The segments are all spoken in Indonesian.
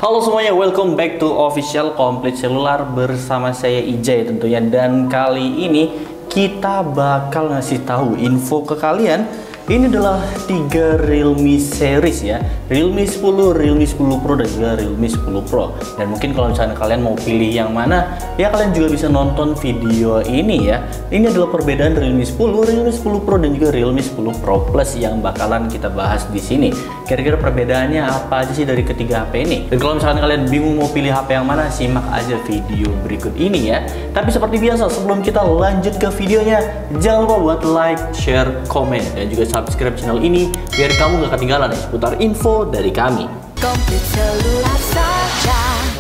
Halo semuanya, welcome back to Official Complete Cellular bersama saya Ijay tentunya. Dan kali ini kita bakal ngasih tahu info ke kalian. Ini adalah 3 Realme series ya, Realme 10, Realme 10 Pro dan juga Realme 10 Pro. Dan mungkin kalau misalnya kalian mau pilih yang mana, ya kalian juga bisa nonton video ini ya. Ini adalah perbedaan Realme 10, Realme 10 Pro dan juga Realme 10 Pro Plus yang bakalan kita bahas di sini. Kira-kira perbedaannya apa aja sih dari ketiga HP ini? Dan kalau misalnya kalian bingung mau pilih HP yang mana, simak aja video berikut ini ya. Tapi seperti biasa, sebelum kita lanjut ke videonya, jangan lupa buat like, share, komen, dan juga subscribe channel ini biar kamu gak ketinggalan ya seputar info dari kami.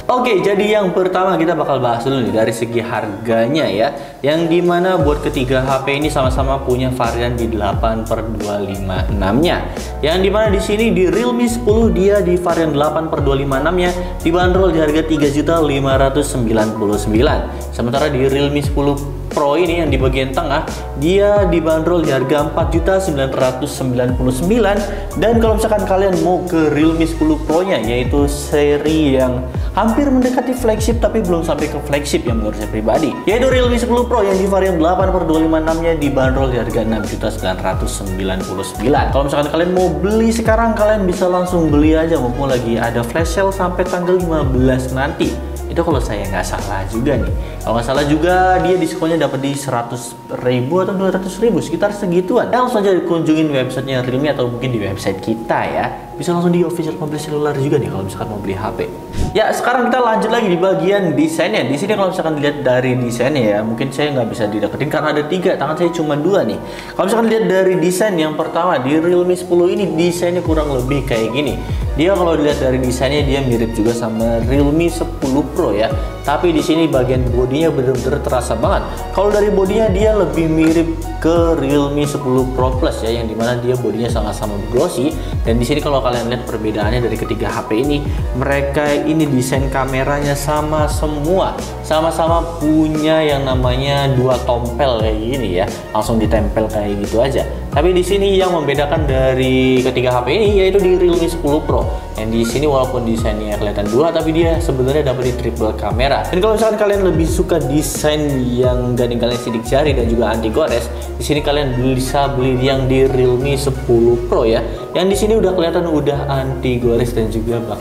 Oke, jadi yang pertama kita bakal bahas dulu nih dari segi harganya ya. Yang dimana buat ketiga HP ini sama-sama punya varian di 8/256-nya. Yang dimana di sini di Realme 10 dia di varian 8/256-nya dibanderol di harga 3.599.000. Sementara di Realme 10 Pro ini yang di bagian tengah dia dibanderol di harga 4.999.000. Dan kalau misalkan kalian mau ke Realme 10 Pro nya, yaitu seri yang hampir mendekati flagship tapi belum sampai ke flagship yang menurut saya pribadi, yaitu Realme 10 Pro yang di varian 8/256-nya dibanderol di harga 6.999.000. Kalau misalkan kalian mau beli sekarang, kalian bisa langsung beli aja mumpung lagi ada flash sale sampai tanggal 15 nanti. Itu kalau saya nggak salah juga nih. Kalau nggak salah juga dia diskonnya dapat di 100.000 atau 200.000 sekitar segituan. Langsung aja kunjungin websitenya Realme atau mungkin di website kita ya. Bisa langsung di Official Complete Cellular juga nih kalau misalkan mau beli HP. Ya sekarang kita lanjut lagi di bagian desainnya. Di sini kalau misalkan dilihat dari desainnya ya, mungkin saya nggak bisa dideketin karena ada 3, tangan saya cuma 2 nih. Kalau misalkan lihat dari desain yang pertama di Realme 10 ini desainnya kurang lebih kayak gini. Dia kalau dilihat dari desainnya dia mirip juga sama Realme 10 Pro ya. Tapi di sini bagian bodinya benar-benar terasa banget. Kalau dari bodinya dia lebih mirip ke Realme 10 Pro Plus ya, yang dimana dia bodinya sama-sama glossy. Dan di sini kalau kalian lihat perbedaannya dari ketiga HP ini, mereka ini desain kameranya sama semua, sama-sama punya yang namanya 2 tompel kayak gini ya, langsung ditempel kayak gitu aja. Tapi di sini yang membedakan dari ketiga HP ini yaitu di Realme 10 Pro. Yang di sini walaupun desainnya kelihatan 2, tapi dia sebenarnya dapat di triple kamera. Dan kalau misalkan kalian lebih suka desain yang gak ninggalin sidik jari dan juga anti gores, di sini kalian bisa beli yang di Realme 10 Pro ya. Yang di sini udah kelihatan udah anti gores dan juga nggak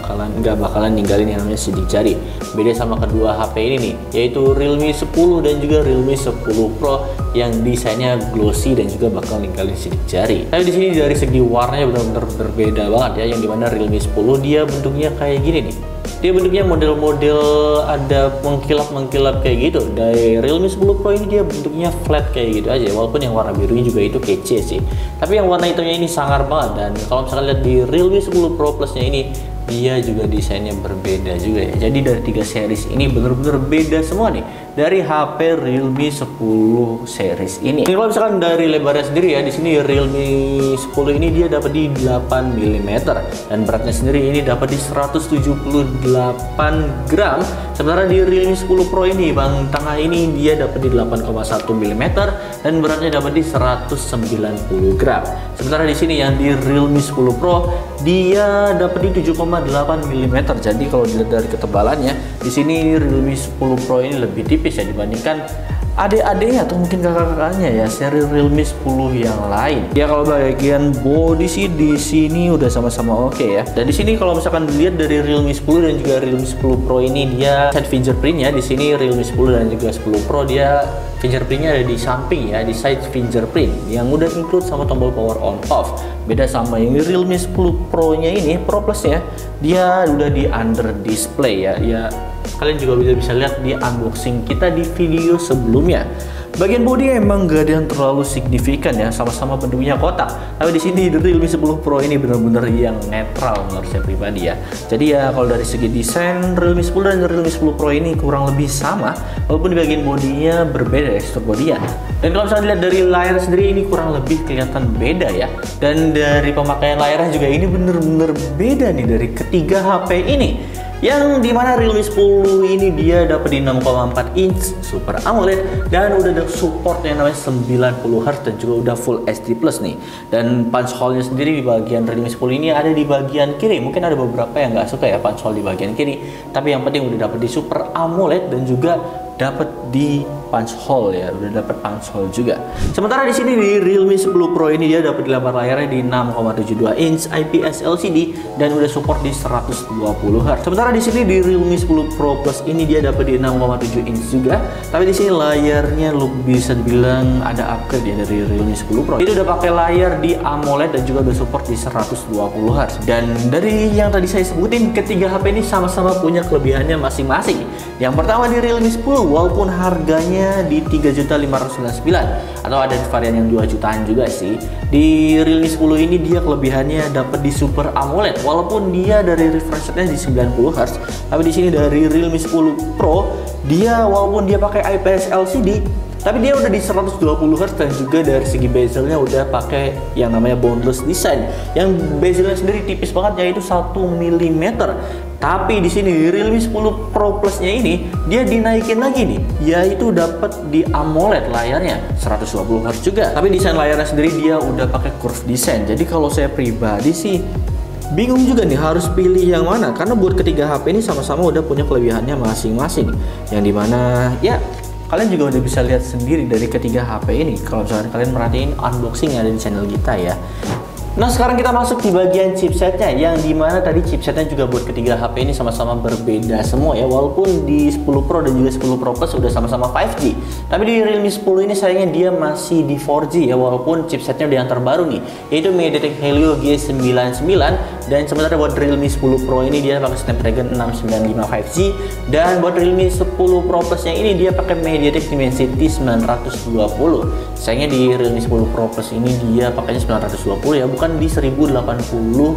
bakalan ninggalin yang namanya sidik jari. Beda sama kedua HP ini nih, yaitu Realme 10 dan juga Realme 10 Pro yang desainnya glossy dan juga bakal ninggalin sidik jari. Tapi di sini dari segi warnanya benar-benar berbeda banget ya. Yang dimana Realme 10 dia bentuknya kayak gini nih. Dia bentuknya model-model ada mengkilap-mengkilap kayak gitu. Dari Realme 10 Pro ini dia bentuknya flat kayak gitu aja. Walaupun yang warna birunya juga itu kece sih. Tapi yang warna hitamnya ini sangar banget. Dan kalau misalkan lihat di Realme 10 Pro Plusnya ini, dia juga desainnya berbeda juga ya. Jadi dari 3 series ini bener-bener beda semua nih dari HP Realme 10 series ini. Ini kalau misalkan dari lebarnya sendiri ya, di sini Realme 10 ini dia dapat di 8 mm dan beratnya sendiri ini dapat di 178 gram. Sementara di Realme 10 Pro ini bang tengah ini dia dapat di 8,1 mm dan beratnya dapat di 190 gram. Sementara di sini yang di Realme 10 Pro dia dapat di 7,8 mm. Jadi kalau dilihat dari ketebalannya, di sini Realme 10 Pro ini lebih tipis ya dibandingkan adik-adiknya atau mungkin kakak-kakaknya ya seri Realme 10 yang lain. Ya kalau bagian body sih di sini udah sama-sama oke ya. Dan di sini kalau misalkan dilihat dari Realme 10 dan juga Realme 10 Pro ini dia side fingerprintnya, di sini Realme 10 dan juga 10 Pro dia fingerprintnya ada di samping ya, di side fingerprint yang udah include sama tombol power on off. Beda sama yang Realme 10 Pro nya ini, Pro Plus ya, dia udah di under display ya. Kalian juga bisa lihat di unboxing kita di video sebelumnya. Bagian body emang gak ada yang terlalu signifikan ya, sama-sama bentuknya kotak. Tapi di sini di Realme 10 Pro ini benar-benar yang netral menurut saya pribadi ya. Jadi ya kalau dari segi desain Realme 10 dan Realme 10 Pro ini kurang lebih sama, walaupun di bagian bodinya berbeda ya, tekstur bodinya. Dan kalau misalnya dilihat dari layar sendiri ini kurang lebih kelihatan beda ya. Dan dari pemakaian layarnya juga ini bener-bener beda nih dari ketiga HP ini. yang dimana Realme 10 ini dia dapat di 6,4 inch Super AMOLED dan udah ada support yang namanya 90Hz dan juga udah Full HD Plus nih. Dan punch hole-nya sendiri di bagian Realme 10 ini ada di bagian kiri. Mungkin ada beberapa yang nggak suka ya punch hole di bagian kiri, tapi yang penting udah dapat di Super AMOLED dan juga dapat di punch hole ya, udah dapat punch hole juga. Sementara di sini di Realme 10 Pro ini dia dapat di lebar layarnya di 6,72 inch IPS LCD dan udah support di 120Hz. Sementara di sini di Realme 10 Pro Plus ini dia dapat di 6,7 inch juga, tapi di sini layarnya lu bisa dibilang ada upgrade ya dari Realme 10 Pro. Itu udah pakai layar di AMOLED dan juga udah support di 120Hz. Dan dari yang tadi saya sebutin, ketiga HP ini sama-sama punya kelebihannya masing-masing. Yang pertama di Realme 10, walaupun harganya di 3.599.000 atau ada varian yang 2 jutaan juga sih, di Realme 10 ini dia kelebihannya dapat di Super AMOLED. Walaupun dia dari refresh rate-nya di 90Hz, tapi di sini dari Realme 10 Pro dia walaupun dia pakai IPS LCD, tapi dia udah di 120Hz dan juga dari segi bezelnya udah pakai yang namanya boundless design. Yang bezelnya sendiri tipis banget yaitu 1 mm. Tapi di sini Realme 10 Pro Plus-nya ini dia dinaikin lagi nih, yaitu dapat di AMOLED layarnya 120Hz juga. Tapi desain layarnya sendiri dia udah pakai curve design. Jadi kalau saya pribadi sih bingung juga nih harus pilih yang mana, karena buat ketiga HP ini sama-sama udah punya kelebihannya masing-masing. Yang dimana ya kalian juga udah bisa lihat sendiri dari ketiga HP ini kalau misalnya kalian merhatiin unboxing yang ada di channel kita ya. Nah sekarang kita masuk di bagian chipsetnya, yang dimana tadi chipsetnya juga buat ketiga HP ini sama-sama berbeda semua ya. Walaupun di 10 Pro dan juga 10 Pro Plus udah sama-sama 5G, tapi di Realme 10 ini sayangnya dia masih di 4G ya, walaupun chipsetnya udah yang terbaru nih, yaitu MediaTek Helio G99. Dan sementara buat Realme 10 Pro ini dia pakai Snapdragon 695 5G, dan buat Realme 10 Pro Plus-nya ini dia pakai MediaTek Dimensity 920. Sayangnya di Realme 10 Pro Plus ini dia pakainya 920 ya, bukan di 1080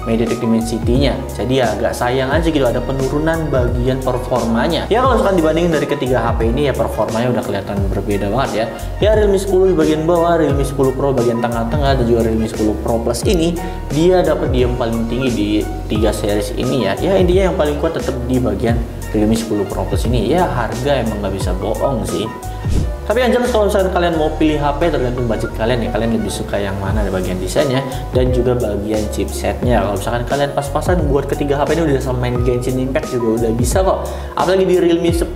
MediaTek Dimensity-nya. Jadi ya agak sayang aja gitu, ada penurunan bagian performanya. Ya kalau misalkan dibandingin dari ketiga HP ini ya performanya udah kelihatan berbeda banget ya. Ya Realme 10 di bagian bawah, Realme 10 Pro bagian tengah-tengah, dan juga Realme 10 Pro Plus ini dia dapat di yang paling tinggi di 3 series ini ya. Ya intinya yang paling kuat tetap di bagian Realme 10 Pro Plus ini. Ya harga emang nggak bisa bohong sih. Tapi yang jelas kalau misalnya kalian mau pilih HP tergantung budget kalian ya, kalian lebih suka yang mana di bagian desainnya dan juga bagian chipsetnya. Kalau misalkan kalian pas-pasan buat ketiga HP ini udah sama main Genshin Impact juga udah bisa kok. Apalagi di Realme 10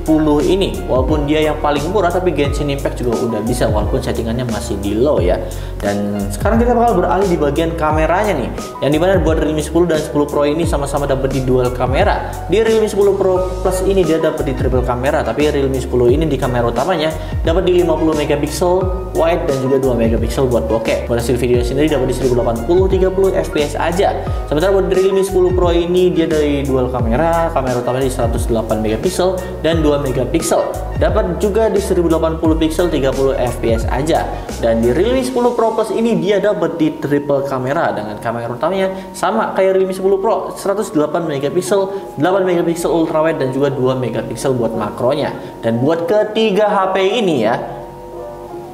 ini, walaupun dia yang paling murah tapi Genshin Impact juga udah bisa walaupun settingannya masih di low ya. Dan sekarang kita bakal beralih di bagian kameranya nih, yang dimana buat Realme 10 dan 10 Pro ini sama-sama dapat di dual kamera. Di Realme 10 Pro Plus ini dia dapat di triple kamera, tapi Realme 10 ini di kamera utamanya dapat di 50 megapiksel wide dan juga 2 megapiksel buat bokeh. Buat hasil video sendiri dapat di 1080 30 fps aja. Sementara buat Realme 10 Pro ini dia dari dual kamera, kamera utama di 108 megapiksel dan 2 megapiksel. Dapat juga di 1080 pixel 30 fps aja. Dan di Realme 10 Pro Plus ini dia dapat di triple kamera dengan kamera utamanya sama kayak Realme 10 Pro 108 megapiksel, 8 megapiksel ultrawide dan juga 2 megapiksel buat makronya. Dan buat ketiga HP ini ya,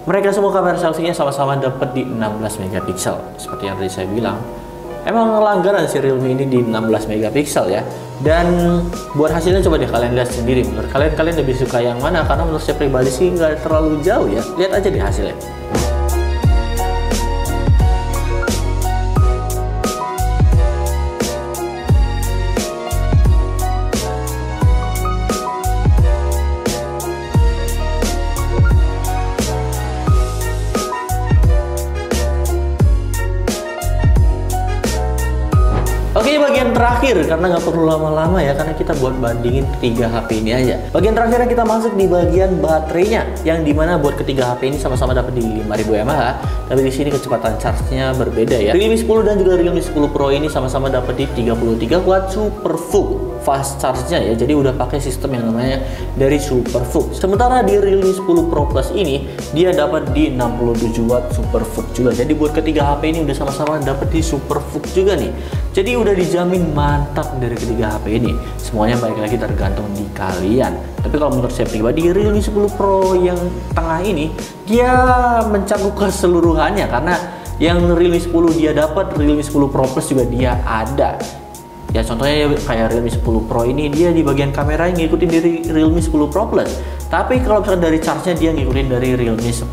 mereka semua kamera selfie-nya sama-sama dapat di 16 megapiksel. Seperti yang tadi saya bilang, emang langganan si Realme ini di 16 megapiksel ya. Dan buat hasilnya coba deh kalian lihat sendiri. Menurut kalian lebih suka yang mana? Karena menurut saya pribadi sih nggak terlalu jauh ya. Lihat aja deh hasilnya. Oke, bagian terakhir karena nggak perlu lama-lama ya, karena kita buat bandingin ketiga HP ini aja. Bagian terakhirnya kita masuk di bagian baterainya, yang dimana buat ketiga HP ini sama-sama dapat di 5000 mAh, tapi di sini kecepatan charge-nya berbeda ya. Realme 10 dan juga Realme 10 Pro ini sama-sama dapat di 33 watt Super VOOC fast charge-nya ya. Jadi udah pakai sistem yang namanya dari Super VOOC. Sementara di Realme 10 Pro Plus ini dia dapat di 67 watt Super VOOC juga. Jadi buat ketiga HP ini udah sama-sama dapat di Super VOOC juga nih. Jadi udah dijamin mantap dari ketiga HP ini. Semuanya balik lagi tergantung di kalian. Tapi kalau menurut saya pribadi, Realme 10 Pro yang tengah ini dia mencakup keseluruhannya, karena yang Realme 10 dia dapat, Realme 10 Pro Plus juga dia ada. Ya contohnya kayak Realme 10 Pro ini, dia di bagian kamera ngikutin dari Realme 10 Pro Plus. Tapi kalau misalkan dari charge-nya dia ngikutin dari Realme 10.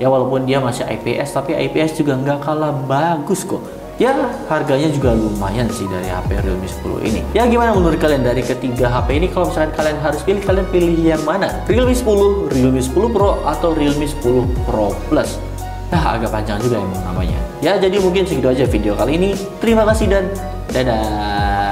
Ya walaupun dia masih IPS, tapi IPS juga nggak kalah bagus kok. Ya harganya juga lumayan sih dari HP Realme 10 ini. Ya gimana menurut kalian dari ketiga HP ini? Kalau misalkan kalian harus pilih, kalian pilih yang mana? Realme 10, Realme 10 Pro, atau Realme 10 Pro Plus? Nah agak panjang juga emang namanya. Ya jadi mungkin segitu aja video kali ini. Terima kasih dan dadah.